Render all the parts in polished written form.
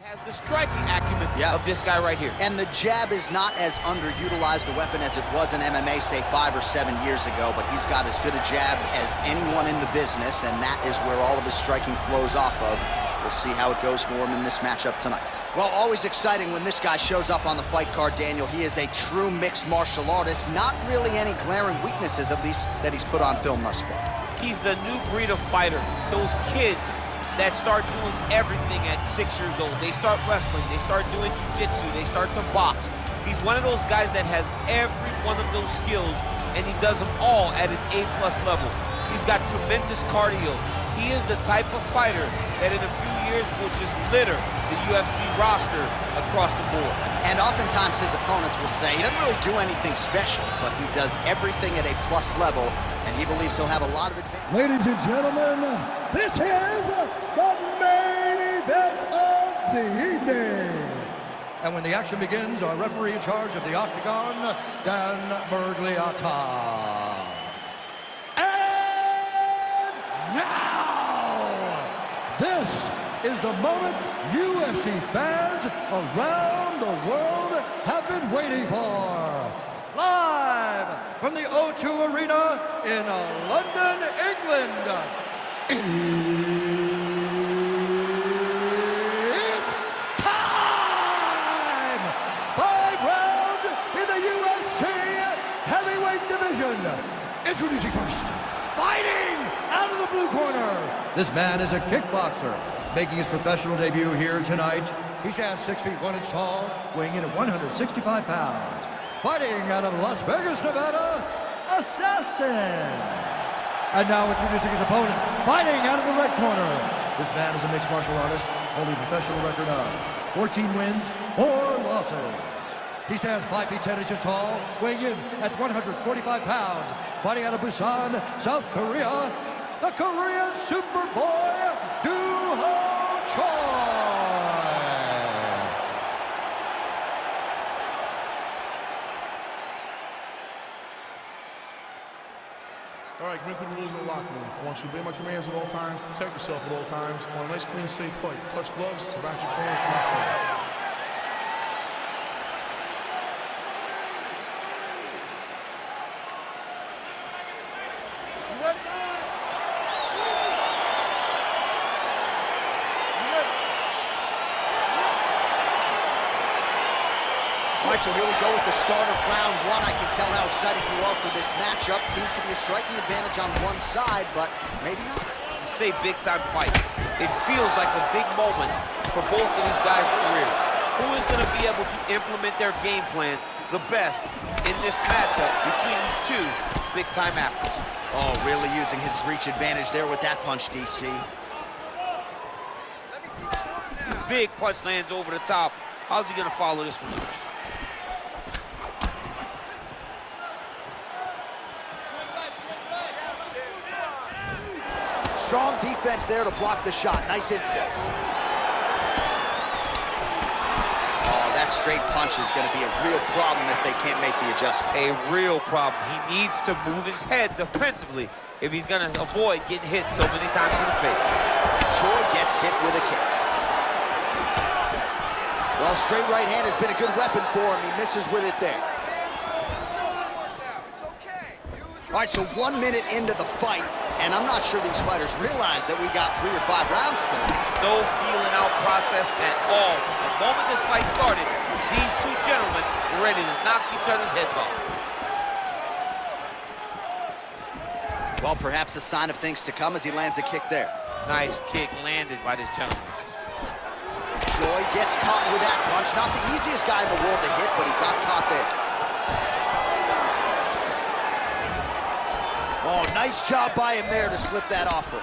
Has the striking acumen of this guy right here. And the jab is not as underutilized a weapon as it was in MMA, say 5 or 7 years ago, but he's got as good a jab as anyone in the business, and that is where all of his striking flows off of. We'll see how it goes for him in this matchup tonight. Well, always exciting when this guy shows up on the fight card, Daniel. He is a true mixed martial artist. Not really any glaring weaknesses, at least, that he's put on film thus far. He's the new breed of fighter. Those kids that start doing everything at 6 years old. They start wrestling, they start doing jiu-jitsu, they start to box. He's one of those guys that has every one of those skills, and he does them all at an A+ level. He's got tremendous cardio. He is the type of fighter that in a few years will just litter the UFC roster across the board. And oftentimes his opponents will say he doesn't really do anything special, but he does everything at a plus level, and he believes he'll have a lot of advantage. Ladies and gentlemen, this is the main event of the evening. And when the action begins, our referee in charge of the Octagon, Dan Bergliata. And now, this is the moment UFC fans around the world have been waiting for. Live from the O2 Arena in London, England. It's time! 5 rounds in the UFC heavyweight division. Introducing first, fighting out of the blue corner. This man is a kickboxer, making his professional debut here tonight. He stands 6 feet 1 inch tall, weighing in at 165 pounds. Fighting out of Las Vegas, Nevada, Assassin. And now introducing his opponent, fighting out of the red corner. This man is a mixed martial artist, holding a professional record of 14 wins, 4 losses. He stands 5 feet 10 inches tall, weighing in at 145 pounds. Fighting out of Busan, South Korea, the Korean Superboy, Ho Choi. All right, commit the rules in the locker room. I want you to obey my commands at all times, protect yourself at all times. I want a nice, clean, safe fight. Touch gloves, back your corners, come out fight. All right, so here we go with the start of round 1. I can tell how excited you are for this matchup. Seems to be a striking advantage on one side, but maybe not. This is a big-time fight. It feels like a big moment for both of these guys' careers. Who is going to be able to implement their game plan the best in this matchup between these two big-time athletes? Oh, really using his reach advantage there with that punch, DC. Big punch lands over the top. How's he going to follow this one? Strong defense there to block the shot. Nice instincts. Oh, that straight punch is going to be a real problem if they can't make the adjustment. A real problem. He needs to move his head defensively if he's going to avoid getting hit so many times in the face. Choi gets hit with a kick. Well, straight right hand has been a good weapon for him. He misses with it there. All right, so 1 minute into the fight, and I'm not sure these fighters realize that we got 3 or 5 rounds tonight. No feeling out process at all. The moment this fight started, these two gentlemen were ready to knock each other's heads off. Well, perhaps a sign of things to come as he lands a kick there. Nice kick landed by this gentleman. Choi gets caught with that punch. Not the easiest guy in the world to hit, but he got caught there. Oh, nice job by him there to slip that offer.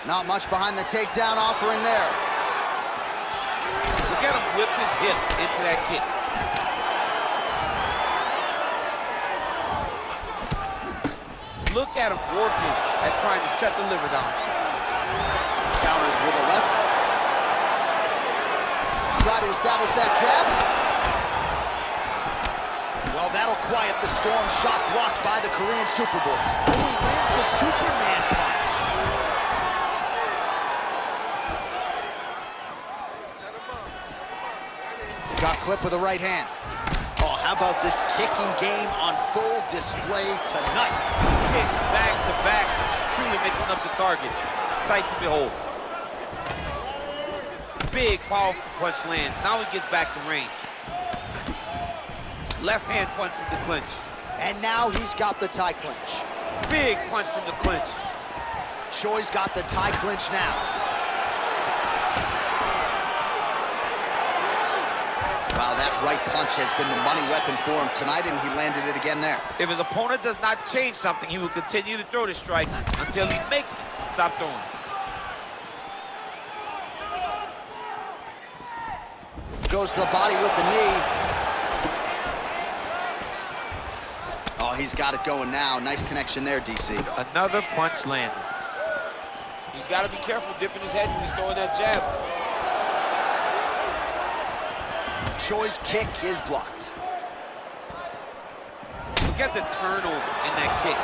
Not much behind the takedown offering there. Look at him whip his hip into that kick. Look at him working at trying to shut the liver down. Counters with a left. Try to establish that jab. Well, that'll quiet the storm. Shot blocked by the Korean Superboy. Oh, he lands the Superman punch. clip with a right hand. Oh, how about this kicking game on full display tonight? Kicks back to back, truly mixing up the target. Sight to behold. Big, powerful punch lands. Now he gets back to range. Left hand punch from the clinch. And now he's got the tie clinch. Big punch from the clinch. Choi's got the tie clinch now. Wow, that right punch has been the money weapon for him tonight, and he landed it again there. If his opponent does not change something, he will continue to throw the strike until he makes it stop throwing. Goes to the body with the knee. Oh, he's got it going now. Nice connection there, DC. Another punch landed. He's got to be careful dipping his head when he's throwing that jab. Choi's kick is blocked. Look at the turnover in that kick.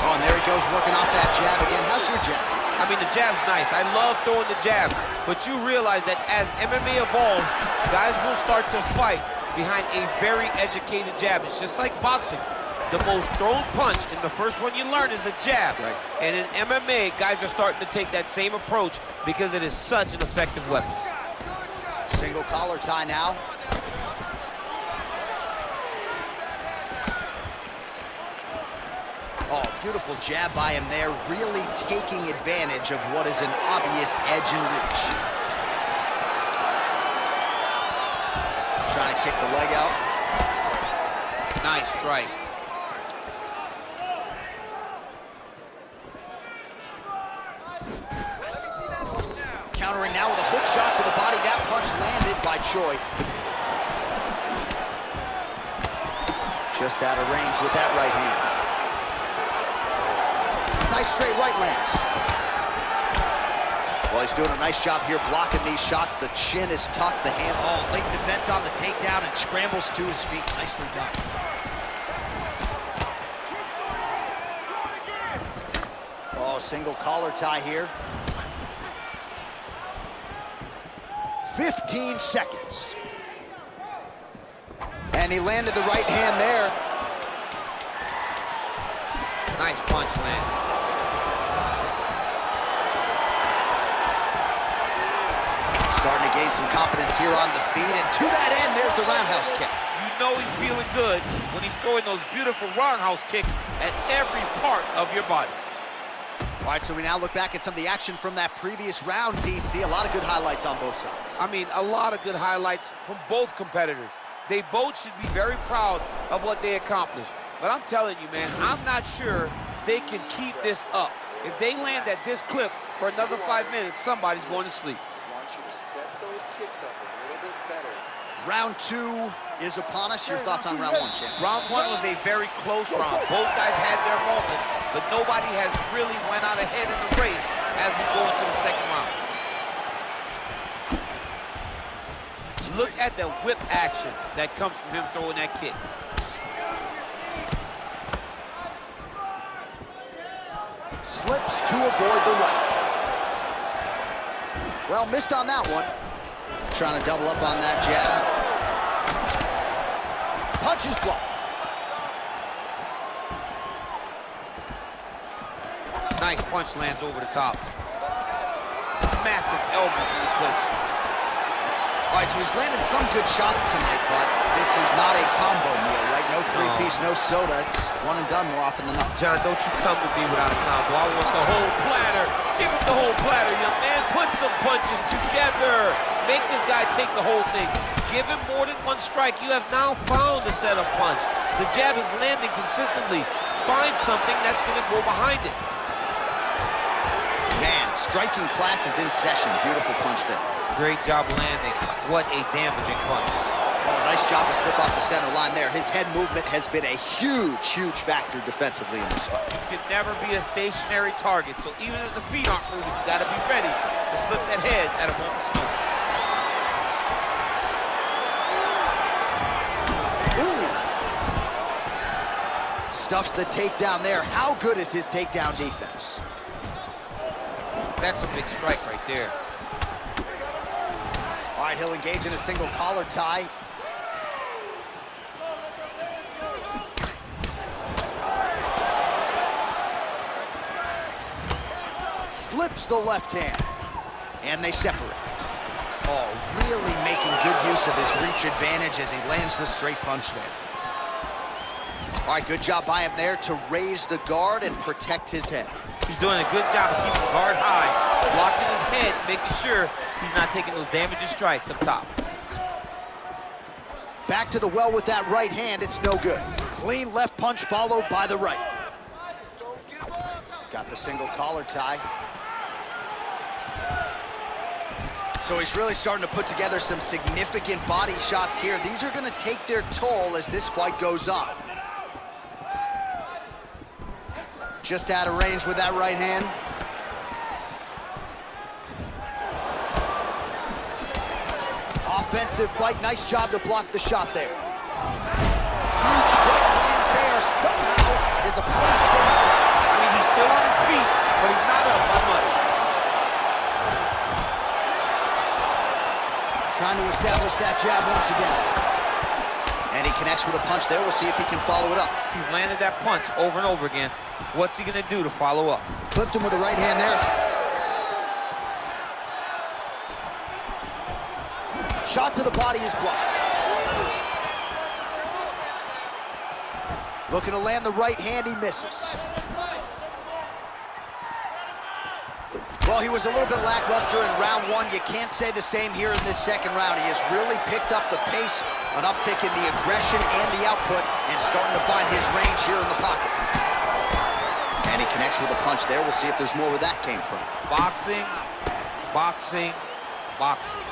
Oh, and there he goes working off that jab again. How's your jabs? I mean, the jab's nice. I love throwing the jab. But you realize that as MMA evolves, guys will start to fight behind a very educated jab. It's just like boxing. The most thrown punch, and the first one you learn is a jab. Right. And in MMA, guys are starting to take that same approach because it is such an effective weapon. Single collar tie now. Oh, beautiful jab by him there, really taking advantage of what is an obvious edge and reach. Trying to kick the leg out. Nice strike. Countering now with a hook shot to the body. That punch landed by Choi. Just out of range with that right hand. Nice straight right lands. Well, he's doing a nice job here blocking these shots. The chin is tucked, the hand. Oh, late defense on the takedown and scrambles to his feet. Nicely done. Oh, single collar tie here. 15 seconds. And he landed the right hand there. Nice punch land. Starting to gain some confidence here on the feet, and to that end, there's the roundhouse kick. You know he's feeling good when he's throwing those beautiful roundhouse kicks at every part of your body. All right, so we now look back at some of the action from that previous round, DC. A lot of good highlights on both sides. I mean, a lot of good highlights from both competitors. They both should be very proud of what they accomplished. But I'm telling you, man, I'm not sure they can keep this up. If they land at this clip for another 5 minutes, somebody's going to sleep. I want you to set those kicks up a little bit better. Round two is upon us. Your thoughts on round one, champ? Round one was a very close round. Both guys had their moments, but nobody has really went out ahead in the race as we go into the second round. Look at the whip action that comes from him throwing that kick. Slips to avoid the right. Well, missed on that one. Trying to double up on that jab. Punch is blocked. Nice punch lands over the top. Massive elbow from the clinch. All right, so he's landed some good shots tonight, but this is not a combo meal, right? No three-piece, no soda. It's one and done more often than not. John, don't you come to me without a combo. I want the whole platter. Give him the whole platter, young man. Put some punches together. Make this guy take the whole thing. Give him more than one strike. You have now found a set of punch. The jab is landing consistently. Find something that's going to go behind it. Man, striking class is in session. Beautiful punch there. Great job landing. What a damaging punch. Oh, nice job to slip off the center line there. His head movement has been a huge, huge factor defensively in this fight. You can never be a stationary target, so even if the feet aren't moving, you got to be ready to slip that head at a moment's notice. Ooh! Stuffs the takedown there. How good is his takedown defense? That's a big strike right there. All right, he'll engage in a single collar tie. Slips the left hand, and they separate. Oh, really making good use of his reach advantage as he lands the straight punch there. All right, good job by him there to raise the guard and protect his head. He's doing a good job of keeping his guard high, blocking his head, making sure he's not taking those damaging strikes up top. Back to the well with that right hand, it's no good. Clean left punch followed by the right. Got the single collar tie. So he's really starting to put together some significant body shots here. These are going to take their toll as this fight goes on. Just out of range with that right hand. Offensive fight, nice job to block the shot there. Huge strike lands there. Somehow his opponent's getting up. I mean, he's still on his feet, but he's not up by much. Trying to establish that jab once again. And he connects with a punch there. We'll see if he can follow it up. He's landed that punch over and over again. What's he gonna do to follow up? Clipped him with the right hand there. Shot to the body is blocked. Looking to land the right hand, he misses. Well, he was a little bit lackluster in round one. You can't say the same here in this second round. He has really picked up the pace, an uptick in the aggression and the output, and starting to find his range here in the pocket. And he connects with a punch there. We'll see if there's more where that came from. Boxing, boxing, boxing.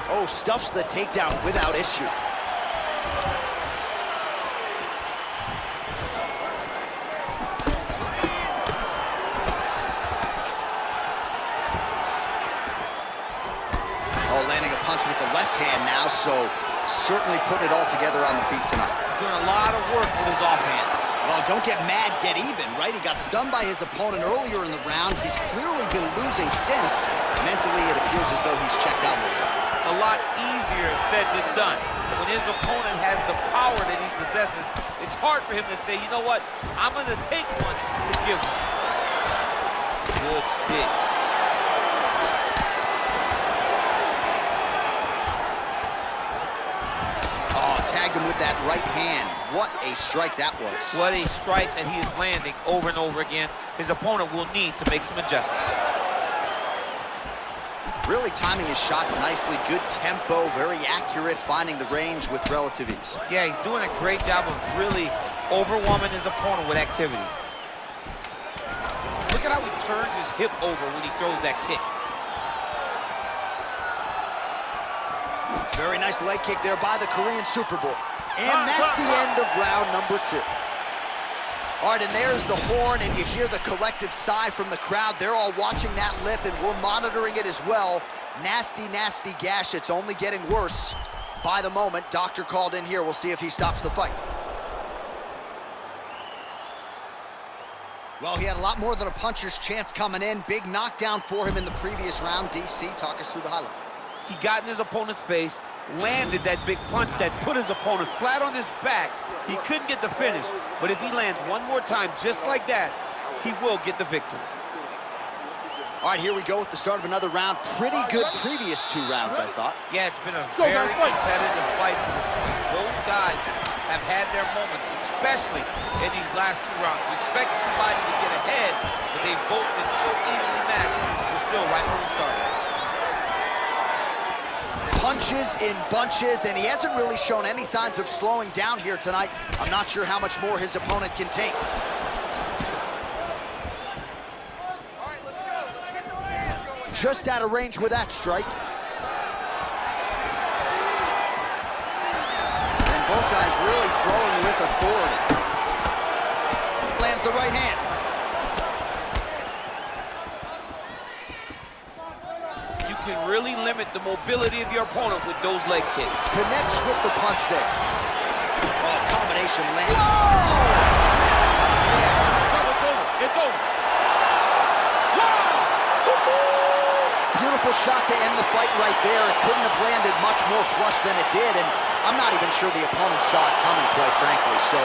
Oh, stuffs the takedown without issue. Landing a punch with the left hand now, so certainly putting it all together on the feet tonight. Doing a lot of work with his offhand. Well, don't get mad, get even, right? He got stunned by his opponent earlier in the round. He's clearly been losing since. Mentally, it appears as though he's checked out a little bit. A lot easier said than done. When his opponent has the power that he possesses, it's hard for him to say, you know what, I'm going to take one to give him. Good stick. Tagged him with that right hand. What a strike that was. What a strike that he is landing over and over again. His opponent will need to make some adjustments. Really timing his shots nicely. Good tempo, very accurate, finding the range with relative ease. Yeah, he's doing a great job of really overwhelming his opponent with activity. Look at how he turns his hip over when he throws that kick. Very nice leg kick there by the Korean Super Bowl. And that's the end of round number 2. All right, and there's the horn, and you hear the collective sigh from the crowd. They're all watching that lip, and we're monitoring it as well. Nasty, nasty gash. It's only getting worse by the moment. Doctor called in here. We'll see if he stops the fight. Well, he had a lot more than a puncher's chance coming in. Big knockdown for him in the previous round. DC, talk us through the highlight. He got in his opponent's face, landed that big punch that put his opponent flat on his back. He couldn't get the finish, but if he lands one more time just like that, he will get the victory. All right, here we go with the start of another round. Pretty good previous 2 rounds, I thought. Yeah, it's been a very competitive fight. Both guys have had their moments, especially in these last 2 rounds. You expect somebody to get ahead, but they've both been so evenly matched. We're still right where we started. Punches in bunches, and he hasn't really shown any signs of slowing down here tonight. I'm not sure how much more his opponent can take. All right, let's go. Let's get those hands going. Just out of range with that strike. And both guys really throwing with authority. Lands the right hand. You can really limit the mobility of your opponent with those leg kicks. Connects with the punch there. Oh, combination land. It's over. It's over. Wow! shot to end the fight right there. It couldn't have landed much more flush than it did, and I'm not even sure the opponent saw it coming, quite frankly. So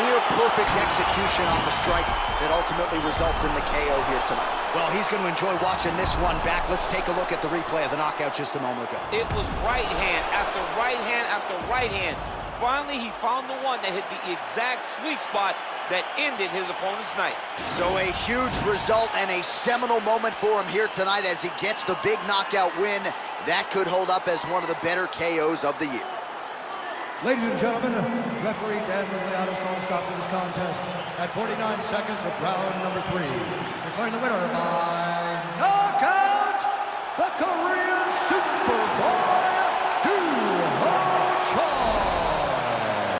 near perfect execution on the strike that ultimately results in the KO here tonight. Well, he's going to enjoy watching this one back. Let's take a look at the replay of the knockout just a moment ago. It was right hand after right hand after right hand. Finally, he found the one that hit the exact sweet spot that ended his opponent's night. So a huge result and a seminal moment for him here tonight as he gets the big knockout win. That could hold up as one of the better KOs of the year. Ladies and gentlemen, referee Dan Migliato's calling stop to this contest at 49 seconds of round number 3. Declaring the winner by